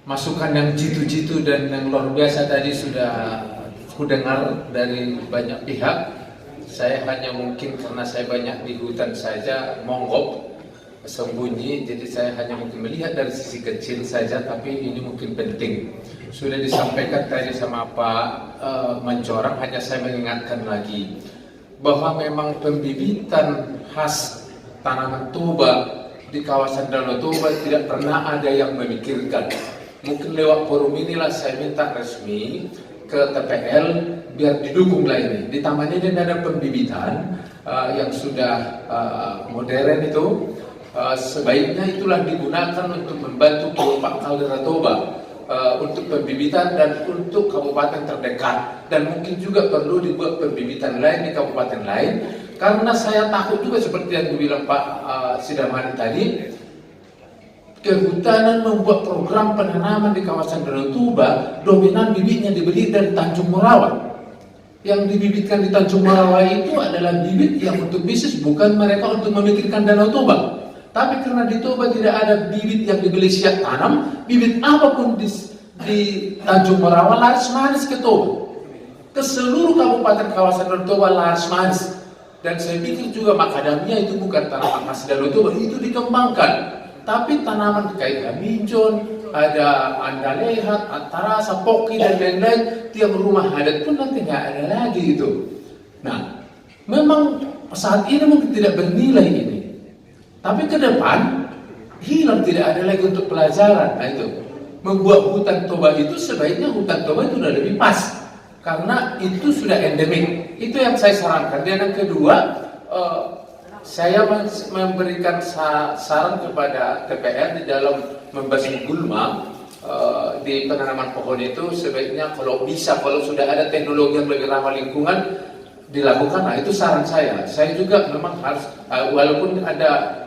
masukan yang jitu-jitu dan yang luar biasa tadi sudah ku dengar dari banyak pihak. Saya hanya mungkin karena saya banyak di hutan saja, monggok, sembunyi, jadi saya hanya mungkin melihat dari sisi kecil saja, tapi ini mungkin penting. Sudah disampaikan tadi sama Pak Mancorang, hanya saya mengingatkan lagi bahwa memang pembibitan khas tanaman toba di kawasan Danau Toba tidak pernah ada yang memikirkan. Mungkin lewat forum inilah saya minta resmi ke TPL biar didukunglah ini. Di taman ini ada pembibitan yang sudah modern itu. Sebaiknya itulah digunakan untuk membantu Pak Kaldera Toba untuk pembibitan dan untuk kabupaten terdekat, dan mungkin juga perlu dibuat pembibitan lain di kabupaten lain, karena saya takut juga seperti yang dibilang Pak Sidamani tadi, kehutanan membuat program penanaman di kawasan Danau Toba, dominan bibitnya dibeli dari Tanjung Morawa. Yang dibibitkan di Tanjung Morawa itu adalah bibit yang untuk bisnis, bukan mereka untuk memikirkan Danau Toba. Tapi karena di Toba tidak ada bibit yang dibeli siap tanam, bibit apapun di Tanjung Morawa laris manis ke Toba. Ke seluruh kabupaten kawasan Danau Toba laris manis. Dan saya pikir juga macadamia itu bukan tanaman khas Danau Toba, itu dikembangkan. Tapi tanaman kayak gaminjon, ada andalehat, antarasa, poki dan lain-lain, tiap rumah adat pun nanti nggak ada lagi itu. Nah, memang saat ini mungkin tidak bernilai ini. Tapi ke depan hilang, tidak ada lagi untuk pelajaran. Nah itu membuat hutan toba itu sebaiknya hutan toba itu sudah lebih pas, karena itu sudah endemik. Itu yang saya sarankan. Dan yang kedua, saya memberikan saran kepada TPR di dalam membasmi gulma di penanaman pohon itu sebaiknya kalau bisa, kalau sudah ada teknologi yang lebih ramah lingkungan dilakukan. Nah itu saran saya. Saya juga memang harus walaupun ada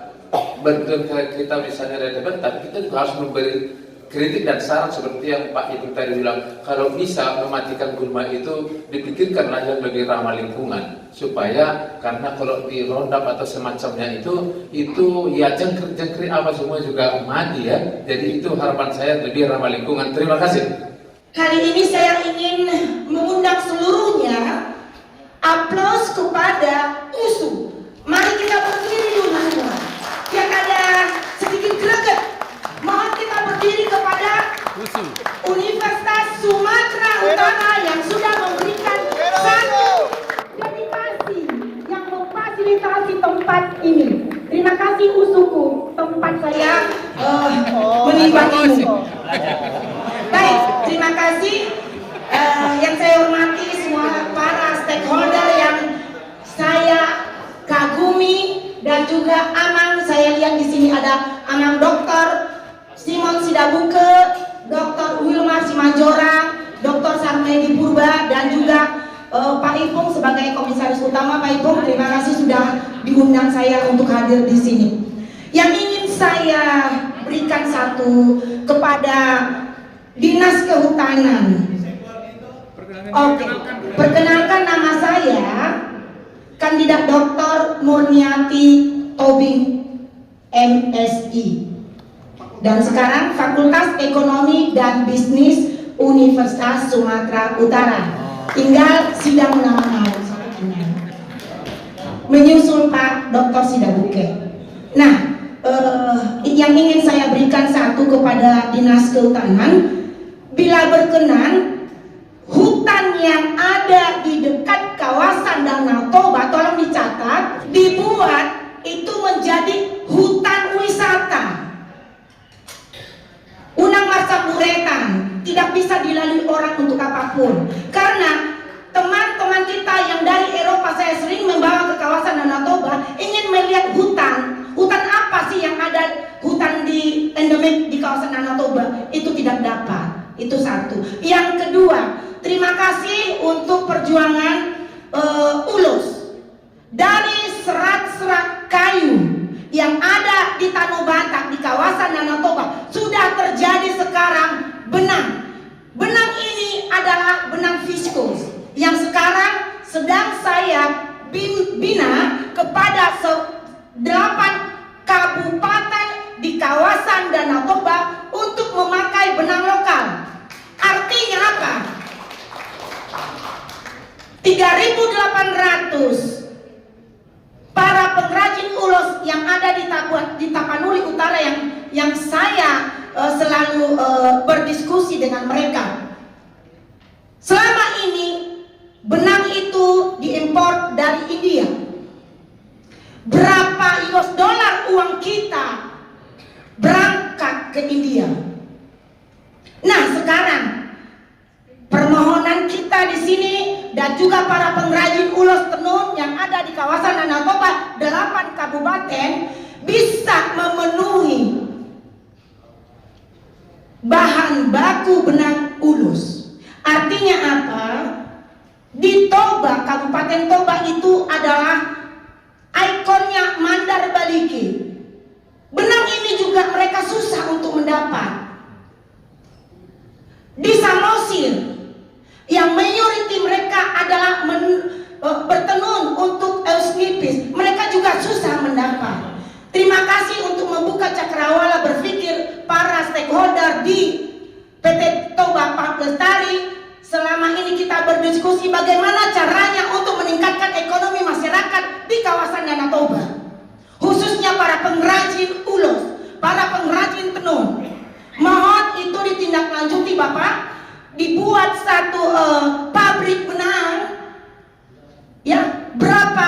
kita misalnya ada debat, tapi kita juga harus memberi kritik dan saran seperti yang Pak Ibu tadi bilang. Kalau bisa mematikan gulma itu dipikirkanlah yang lebih ramah lingkungan, supaya karena kalau di rondap atau semacamnya itu ya jengkrik apa semua juga mati ya. Jadi itu harapan saya lebih ramah lingkungan. Terima kasih. Kali ini saya ingin mengundang seluruhnya aplaus kepada USU. Mari kita berdiri dulu semua. Yang ada sedikit greget, mohon kita berdiri kepada Universitas Sumatera Utara yang sudah memberikan satu dedikasi yang memfasilitasi tempat ini. Terima kasih USUku, tempat saya menimbang ini. Baik, terima kasih yang saya hormati semua para stakeholder yang saya kagumi, dan juga Amang. Saya lihat di sini ada Amang Dr. Simon Sidabuke, Dr. Wilmar Simanjorang, Dr. Sarmedi Purba, dan juga Pak Ipung sebagai komisaris utama. Pak Ipung, terima kasih sudah diundang saya untuk hadir di sini. Yang ingin saya berikan satu kepada Dinas Kehutanan. Oke, perkenalkan nama saya Kandidat Dr. Murniati Tobing, MSI, dan sekarang Fakultas Ekonomi dan Bisnis Universitas Sumatera Utara. Tinggal sidang nama menyusul Pak Dr. Sidabuke. Nah, yang ingin saya berikan satu kepada Dinas Kehutanan, bila berkenan hutan yang ada di dekat kawasan Danau Toba, tolong dicatat, dibuat itu menjadi hutan wisata. Unang Marsa Buretan tidak bisa dilalui orang untuk apapun, karena teman-teman kita yang dari Eropa, saya sering membawa ke kawasan Danau Toba, ingin melihat hutan. Hutan apa sih yang ada, hutan di endemik di kawasan Danau Toba? Itu tidak dapat. Itu satu. Yang kedua, terima kasih untuk perjuangan ULUS. Dari serat-serat kayu yang ada di Tanah Batak di kawasan Danau Toba sudah terjadi sekarang benang. Benang ini adalah benang viskus yang sekarang sedang saya bina kepada 8 kabupaten di kawasan Danau Toba untuk memakai benang para pengrajin ulos yang ada di Tapanuli Utara yang saya selalu berdiskusi dengan mereka. Selama ini benang itu diimpor dari India. Berapa US dollar uang kita berangkat ke India? Nah, sekarang permohonan kita di sini dan juga para pengrajin ulos tenun yang ada di kawasan Danau Toba 8 kabupaten bisa memenuhi bahan baku benang ulus. Artinya apa? Di Toba, Kabupaten Toba itu adalah ikonnya Mandar Baliki. Benang ini juga mereka susah untuk mendapat. Di Samosir, yang mayoriti mereka adalah bertenun untuk euskipis, mereka juga susah mendapat. Terima kasih untuk membuka cakrawala berpikir para stakeholder di PT Toba Park Lestari. Selama ini kita berdiskusi bagaimana caranya untuk meningkatkan ekonomi masyarakat di kawasan Danau Toba, khususnya para pengrajin ulos, para pengrajin tenun. Mohon itu ditindaklanjuti Bapak, dibuat satu pabrik benang, ya, berapa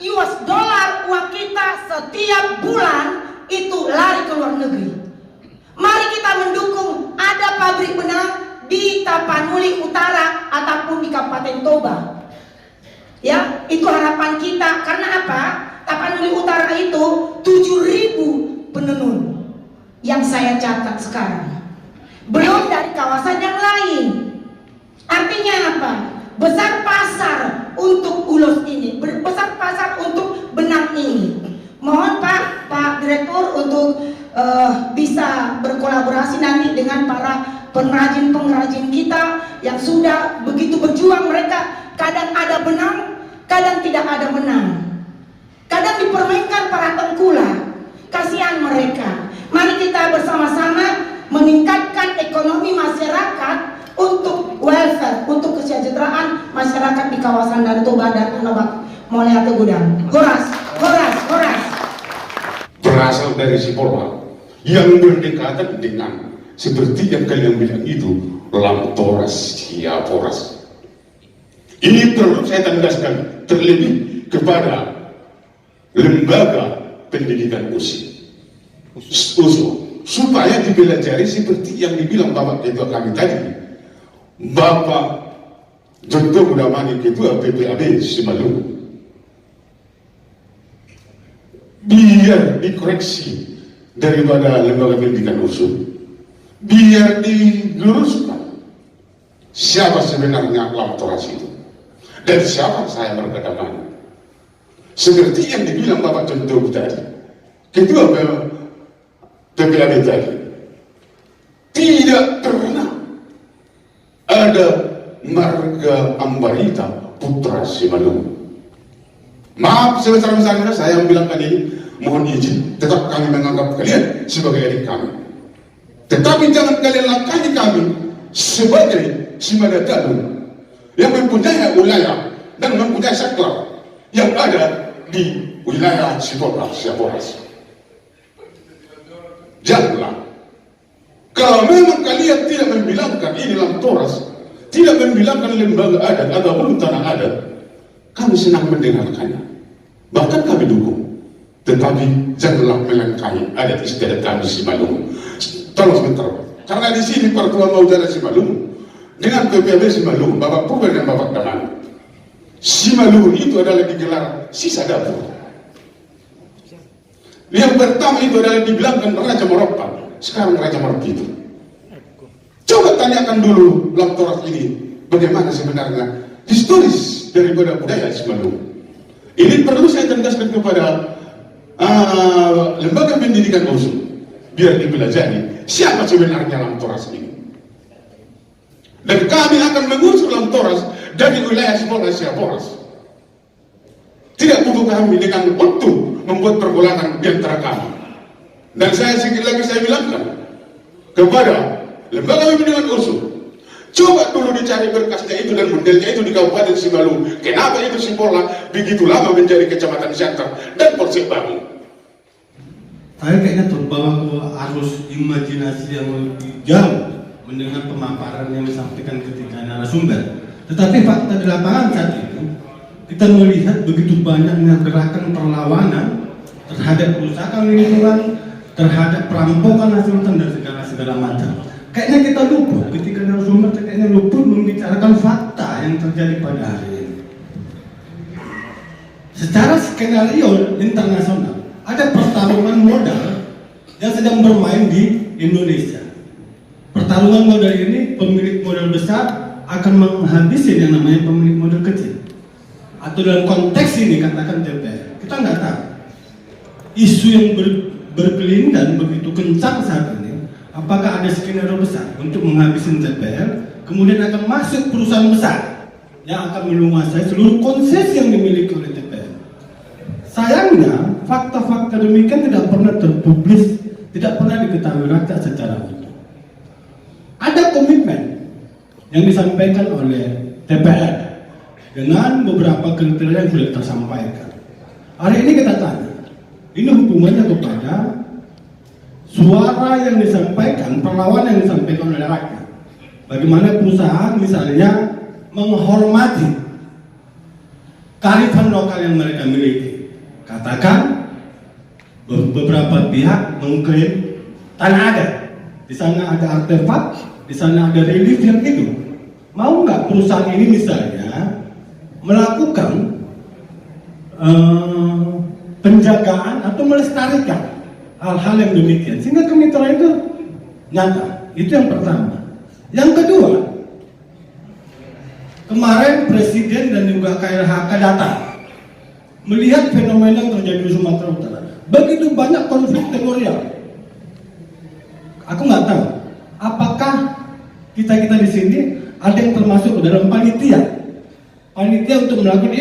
US dollar uang kita setiap bulan itu lari ke luar negeri. Mari kita mendukung ada pabrik benang di Tapanuli Utara ataupun di Kabupaten Toba. Ya, itu harapan kita. Karena apa? Tapanuli Utara itu 7.000 penenun yang saya catat sekarang. Belum dari kawasan yang lain. Artinya apa? Besar pasar untuk ulos ini, besar pasar untuk benang ini. Mohon Pak Direktur untuk bisa berkolaborasi nanti dengan para pengrajin-pengrajin kita yang sudah begitu berjuang. Mereka kadang ada benang, kadang tidak ada benang, kadang dipermainkan para tengkulak. Kasihan mereka. Mari kita bersama-sama meningkatkan ekonomi masyarakat untuk welfare, untuk kesejahteraan masyarakat di kawasan Danau Toba dan Anobak Moleate Gudang. Horas. Berasal dari Sipora yang berdekatan dengan seperti yang kalian bilang itu Lamtoras Hiaporas. Ini perlu saya tandaskan terlebih kepada lembaga pendidikan USO supaya dipelajari seperti yang dibilang Bapak Ketua kami tadi, Bapak Jonto Budamani Ketua PPAB Simalungun. Biar dikoreksi daripada lembaga pendidikan USO, biar diluruskan siapa sebenarnya Lamtoras itu dan siapa saya berkatakan. Seperti yang dibilang Bapak Jonto tadi, Ketua PPAB tadi, tidak pernah ada marga Ambarita putra Simalungun. Maaf sebesar-besarnya saya membilangkan ini, mohon izin, tetap kami menganggap kalian sebagai adik kami. Tetapi jangan kalian langkahi kami sebagai Simadadalun yang mempunyai wilayah dan mempunyai saklar yang ada di wilayah Siaporas. Janganlah. Kalau memang kalian tidak membilangkan ini Lamtoras, tidak membilangkan lembaga adat ataupun tanah adat, kami senang mendengarkannya. Bahkan kami dukung. Tetapi janganlah melangkahi adat istiadat kami Simalungun. Tolong sebentar, karena di sini Pertuan Maujana Simalungun dengan PPAB Simalungun, Bapak Purba dan Bapak Daman, Simalungun itu adalah digelar sisa dapur. Yang pertama itu adalah dibilangkan Raja Moropa, sekarang Raja Marpito. Coba tanyakan dulu Lamtoras ini bagaimana sebenarnya historis daripada budaya Simalungun. Ini perlu saya tandaskan kepada lembaga pendidikan USO biar dipelajari siapa sebenarnya Lamtoras ini. Dan kami akan mengusir Lamtoras dari wilayah Siaporas. Tidak butuh kami dengan untuk membuat pergolakan di antara kami. Dan saya bilangkan kepada lembaga pendidikan USO, coba dulu dicari berkasnya itu dan modelnya itu di Kabupaten Simalungun? Kenapa itu Sipola begitu lama menjadi Kecamatan Siantar dan Polsek Baru? Saya kayaknya terbawa ke arus imajinasi yang lebih jauh mendengar pemaparan yang disampaikan ketika narasumber. Tetapi fakta di lapangan saat ini, kita melihat begitu banyaknya gerakan perlawanan terhadap kerusakan lingkungan, terhadap perampokan hasil hutan dan segala macam. Kayaknya kita luput ketika narasumber kayaknya luput membicarakan fakta yang terjadi pada hari ini. Secara skenario internasional, ada pertarungan modal yang sedang bermain di Indonesia. Pertarungan modal ini, pemilik modal besar akan menghabisi yang namanya pemilik modal kecil. Atau dalam konteks ini katakan DPR, kita nggak tahu. Isu yang berkeliling dan begitu kencang saat ini, apakah ada skenario besar untuk menghabisi DPR, kemudian akan masuk perusahaan besar yang akan menguasai seluruh konsesi yang dimiliki oleh DPR. Sayangnya, fakta-fakta demikian tidak pernah terpublis, tidak pernah diketahui rakyat secara utuh. Ada komitmen yang disampaikan oleh DPR dengan beberapa kriteria yang sudah tersampaikan. Hari ini kita tanya, ini hubungannya kepada suara yang disampaikan, perlawanan yang disampaikan oleh rakyat. Bagaimana perusahaan misalnya menghormati kearifan lokal yang mereka miliki. Katakan beberapa pihak mengklaim tanah adat, di sana ada artefak, di sana ada relief yang hidup. Mau nggak perusahaan ini misalnya melakukan penjagaan atau melestarikan hal-hal yang demikian sehingga kemitraan itu nyata? Itu yang pertama. Yang kedua, kemarin Presiden dan juga KLHK datang melihat fenomena yang terjadi di Sumatera Utara. Begitu banyak konflik teritorial. Aku nggak tahu apakah kita di sini ada yang termasuk dalam panitia untuk melakukan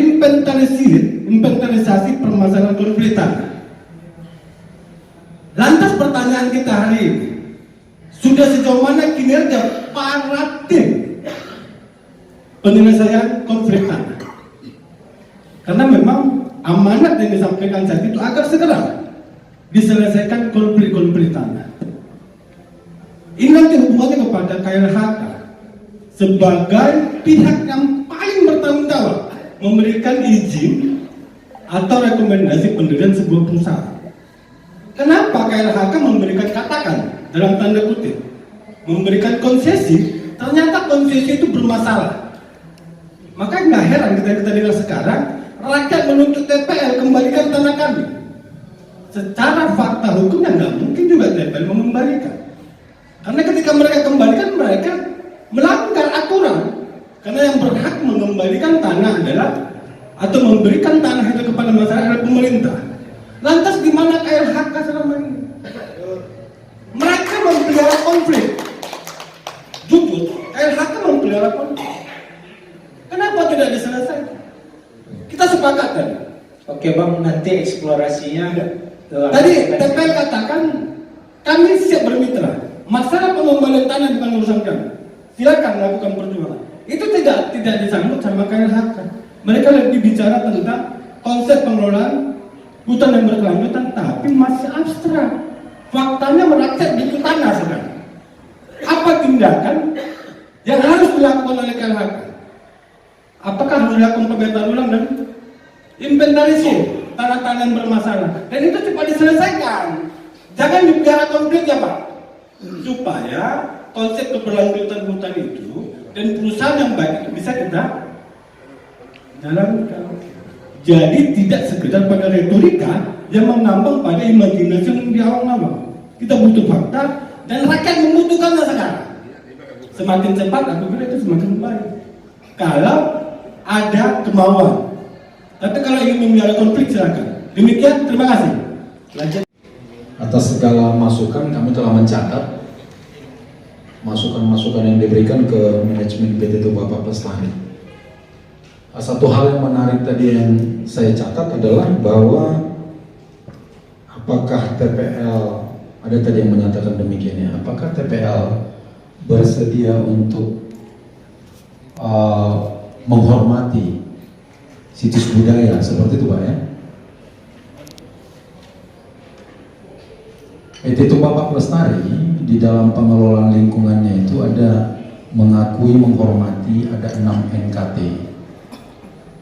inventarisasi permasalahan konflik tanah. Lantas pertanyaan kita hari ini, sudah sejauh mana kinerja para tim penyelesaian konflik tanah? Karena memang amanat yang disampaikan saat itu agar segera diselesaikan konflik tanah. Ini nanti hubungannya kepada KLHK sebagai pihak yang paling bertanggung jawab memberikan izin atau rekomendasi pendirian sebuah perusahaan. Kenapa KLHK memberikan, katakan dalam tanda kutip, memberikan konsesi, ternyata konsesi itu bermasalah. Maka nggak heran kita dengar sekarang rakyat menuntut TPL kembalikan tanah kami. Secara fakta hukumnya nggak mungkin juga TPL mengembalikan. Karena ketika mereka kembalikan, mereka melanggar aturan. Karena yang berhak mengembalikan tanah adalah atau memberikan tanah itu kepada masyarakat adalah pemerintah. Lantas di mana KLHK selama ini? Mereka memelihara konflik. Jujur, KLHK memelihara konflik. Kenapa tidak diselesaikan? Kita sepakat kan? Oke Bang, nanti eksplorasinya Tadi TPL katakan kami siap bermitra. Masalah pengembalian tanah bukan urusan kami. Silakan lakukan perjuangan. Itu tidak disambut sama KLHK. Mereka lebih bicara tentang konsep pengelolaan hutan yang berkelanjutan, tapi masih abstrak. Faktanya merakyat di tanah sekarang. Apa tindakan yang harus dilakukan oleh KLHK? Apakah harus dilakukan pemetaan ulang dan inventarisir tanah-tanah yang bermasalah? Dan itu cepat diselesaikan. Jangan dipelihara konfliknya Pak. Supaya konsep keberlanjutan hutan itu dan perusahaan yang baik itu bisa kita jalankan. Jadi tidak sekedar pada retorika yang mengambang pada imajinasi yang di awal-awal. Kita butuh fakta dan rakyat membutuhkannya sekarang. Semakin cepat aku kira itu semakin baik. Kalau ada kemauan. Tapi kalau ingin memelihara konflik silakan. Demikian, terima kasih. Lanjut. Atas segala masukan kami telah mencatat masukan-masukan yang diberikan ke manajemen PT Toba Pelestari. Satu hal yang menarik tadi yang saya catat adalah bahwa apakah TPL, ada tadi yang menyatakan demikian ya, apakah TPL bersedia untuk menghormati situs budaya seperti itu Pak ya. PT Tuba Pak Pelestari di dalam pengelolaan lingkungannya itu ada mengakui, menghormati, ada 6 NKT.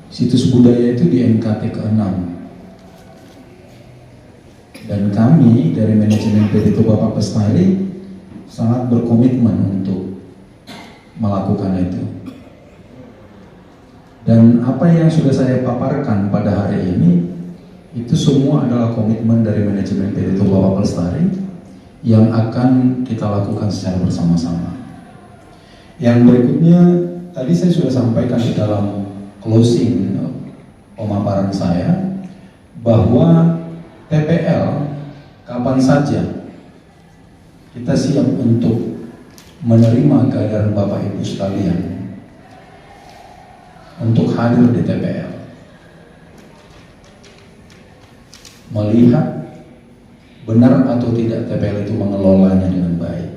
Situs budaya itu di NKT ke-6. Dan kami dari manajemen PT Tuba Pak Pelestari sangat berkomitmen untuk melakukan itu. Dan apa yang sudah saya paparkan pada hari ini itu semua adalah komitmen dari manajemen PT Tuba Pak Pelestari yang akan kita lakukan secara bersama-sama. Yang berikutnya tadi saya sudah sampaikan di dalam closing pemaparan saya bahwa TPL kapan saja kita siap untuk menerima kehadiran Bapak Ibu sekalian untuk hadir di TPL, melihat benar atau tidak TPL itu mengelolanya dengan baik.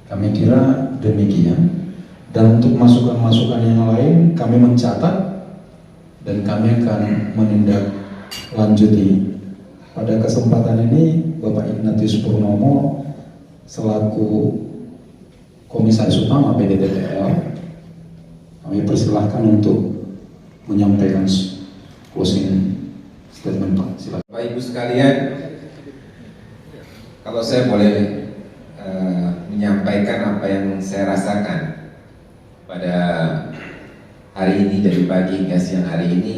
Kami kira demikian. Dan untuk masukan-masukan yang lain kami mencatat dan kami akan menindaklanjuti. Pada kesempatan ini Bapak Ignatius Purnomo selaku Komisaris Utama PT TPL, kami persilahkan untuk menyampaikan closing statement Pak. Silakan. Bapak Ibu sekalian, kalau saya boleh menyampaikan apa yang saya rasakan pada hari ini dari pagi hingga siang hari ini,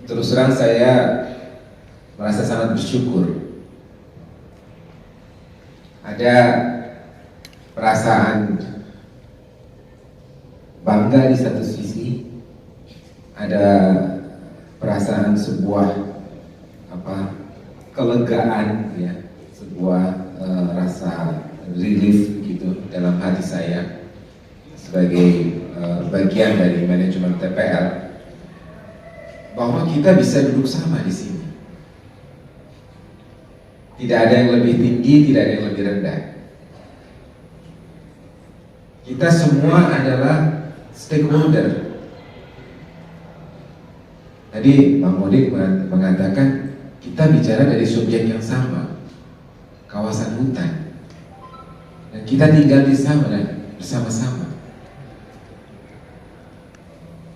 terus terang saya merasa sangat bersyukur. Ada perasaan bangga di satu sisi, ada perasaan sebuah kelegaan ya, sebuah rasa relief gitu dalam hati saya sebagai bagian dari manajemen TPL bahwa kita bisa duduk sama di sini. Tidak ada yang lebih tinggi, tidak ada yang lebih rendah. Kita semua adalah stakeholder. Tadi Bang Modik mengatakan kita bicara dari subjek yang sama, kawasan hutan, dan kita tinggal di sana dan bersama-sama.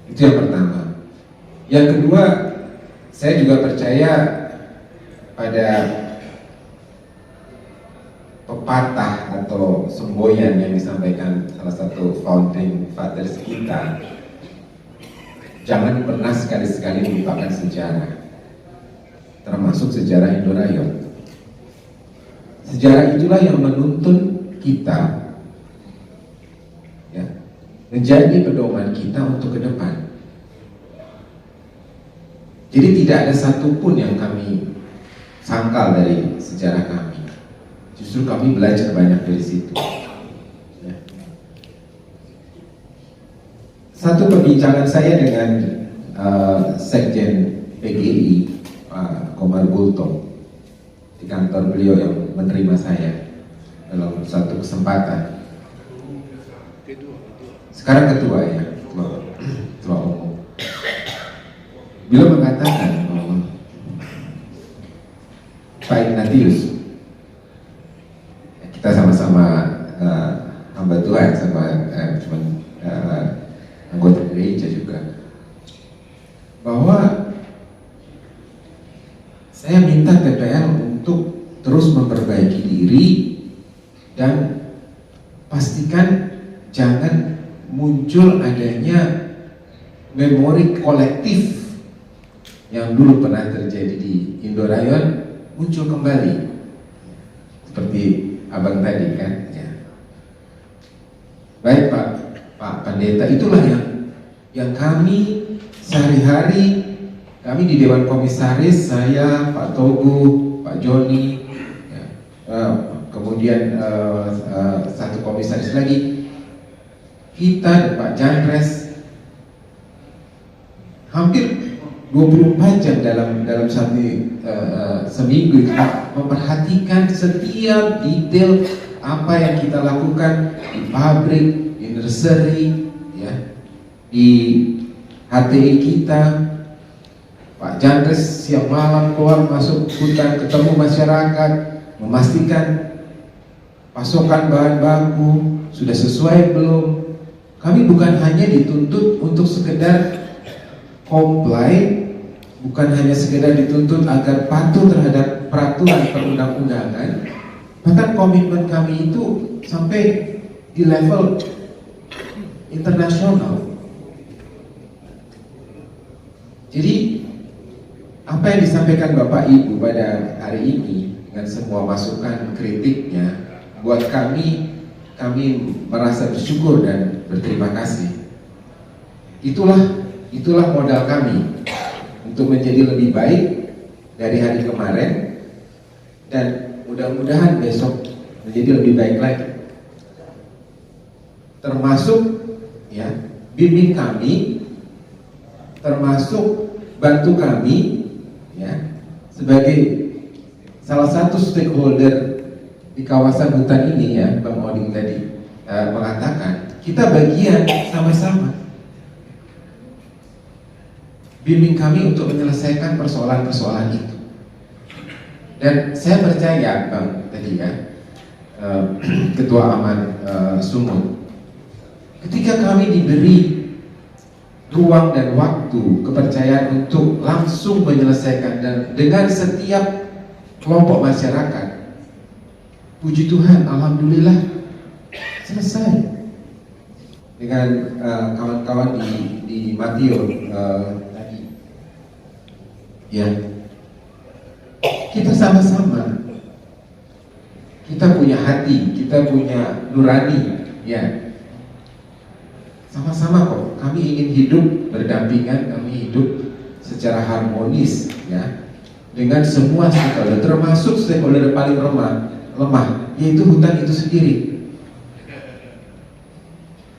Itu yang pertama. Yang kedua, saya juga percaya pada pepatah atau semboyan yang disampaikan salah satu founding fathers kita. Jangan pernah sekali-sekali melupakan sejarah, termasuk sejarah Indorayon. Sejarah itulah yang menuntun kita ya, menjadi pedoman kita untuk ke depan. Jadi tidak ada satupun yang kami sangkal dari sejarah kami. Justru kami belajar banyak dari situ. Ya. Satu perbincangan saya dengan Sekjen PGI Pak Komar Gultom di kantor beliau yang menerima saya dalam satu kesempatan. Sekarang ketua ya, ketua umum. Beliau mengatakan bahwa Pak Ignatius, kita sama-sama hamba Tuhan, sama anggota gereja juga, bahwa saya minta TPL untuk terus memperbaiki diri dan pastikan jangan muncul adanya memori kolektif yang dulu pernah terjadi di Indorayon muncul kembali seperti abang tadi kan ya. Baik Pak Pendeta, itulah yang kami sehari-hari, kami di Dewan Komisaris, saya, Pak Togu, Pak Joni ya, kemudian satu komisaris lagi, kita dan Pak Jandres hampir 24 jam dalam satu seminggu memperhatikan setiap detail apa yang kita lakukan di pabrik, di nursery, ya, di HTI kita. Pak Jandres siang malam keluar masuk hutan, ketemu masyarakat, memastikan pasokan bahan baku sudah sesuai belum. Kami bukan hanya dituntut untuk sekedar comply, bukan hanya sekedar dituntut agar patuh terhadap peraturan perundang-undangan, bahkan komitmen kami itu sampai di level internasional. Jadi apa yang disampaikan Bapak Ibu pada hari ini dengan semua masukan kritiknya, buat kami merasa bersyukur dan berterima kasih. Itulah modal kami untuk menjadi lebih baik dari hari kemarin, dan mudah-mudahan besok menjadi lebih baik lagi. Termasuk ya bimbing kami, termasuk bantu kami ya sebagai salah satu stakeholder di kawasan hutan ini ya, Bang Oding tadi mengatakan kita bagian sama-sama bimbing kami untuk menyelesaikan persoalan-persoalan itu. Dan saya percaya Bang tadi ya, Ketua Aman Sumut, ketika kami diberi ruang dan waktu, kepercayaan untuk langsung menyelesaikan dan dengan setiap kelompok masyarakat, puji Tuhan, alhamdulillah selesai dengan kawan-kawan di Matio tadi. Ya, kita sama-sama, kita punya hati, kita punya nurani, ya. Sama-sama kok, kami ingin hidup berdampingan, kami hidup secara harmonis, ya, dengan semua stakeholder, termasuk stakeholder paling lemah, yaitu hutan itu sendiri.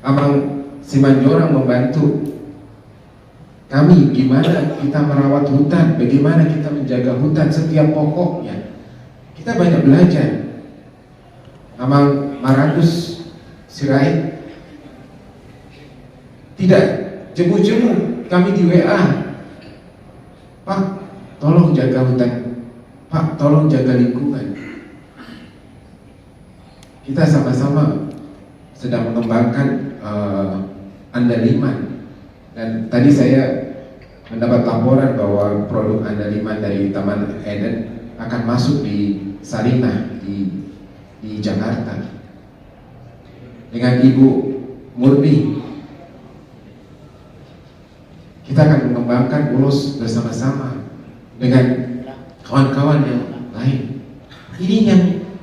Amang Simanjorang membantu kami gimana kita merawat hutan, bagaimana kita menjaga hutan setiap pokoknya. Kita banyak belajar. Amang Marakus Sirait tidak jemu-jemu kami di WA, Pak tolong jaga hutan, Pak tolong jaga lingkungan. Kita sama-sama sedang mengembangkan andaliman, dan tadi saya mendapat laporan bahwa produk andaliman dari Taman Eden akan masuk di Sarinah di Jakarta dengan Ibu Murni. Kita akan mengembangkan ulos bersama-sama dengan kawan-kawan yang lain. Ini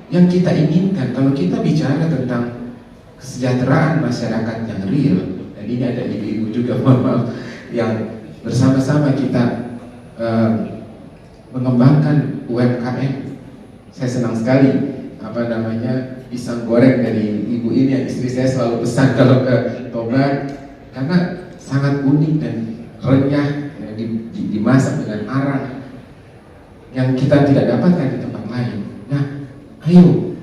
yang kita inginkan kalau kita bicara tentang kesejahteraan masyarakat yang real. Dan ini ada ibu-ibu juga yang bersama-sama kita mengembangkan UMKM. Saya senang sekali pisang goreng dari ibu ini yang istri saya selalu pesan kalau ke Toba, karena sangat unik dan renyah, ya, dimasak dengan arang yang kita tidak dapatkan di tempat lain. Nah, ayo,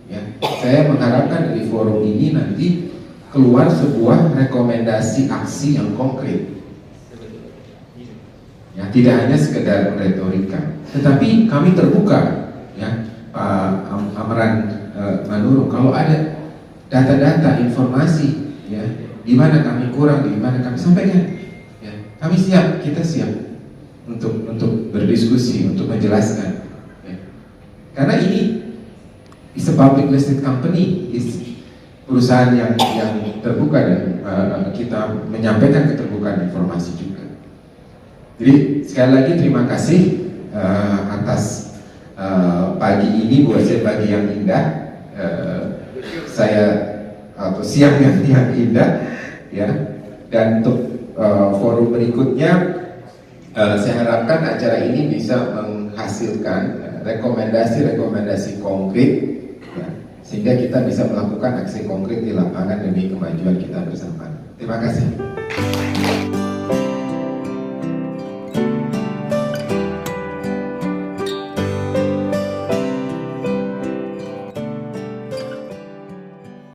ya, saya mengharapkan dari forum ini nanti keluar sebuah rekomendasi aksi yang konkret. Ya, tidak hanya sekedar retorika, tetapi kami terbuka, ya, Pak Amran Manurung, kalau ada data-data, informasi, ya, di mana kami kurang, di mana kami sampaikan, ya, kami siap, kita siap untuk berdiskusi, untuk menjelaskan, ya. Karena ini is a public listed company, is perusahaan yang terbuka, dan kita menyampaikan keterbukaan informasi juga. Jadi sekali lagi terima kasih atas pagi ini, buat saya pagi yang indah, atau siang yang indah, ya. Dan untuk forum berikutnya, saya harapkan acara ini bisa menghasilkan rekomendasi konkret, ya, sehingga kita bisa melakukan aksi konkret di lapangan demi kemajuan kita bersama. Terima kasih.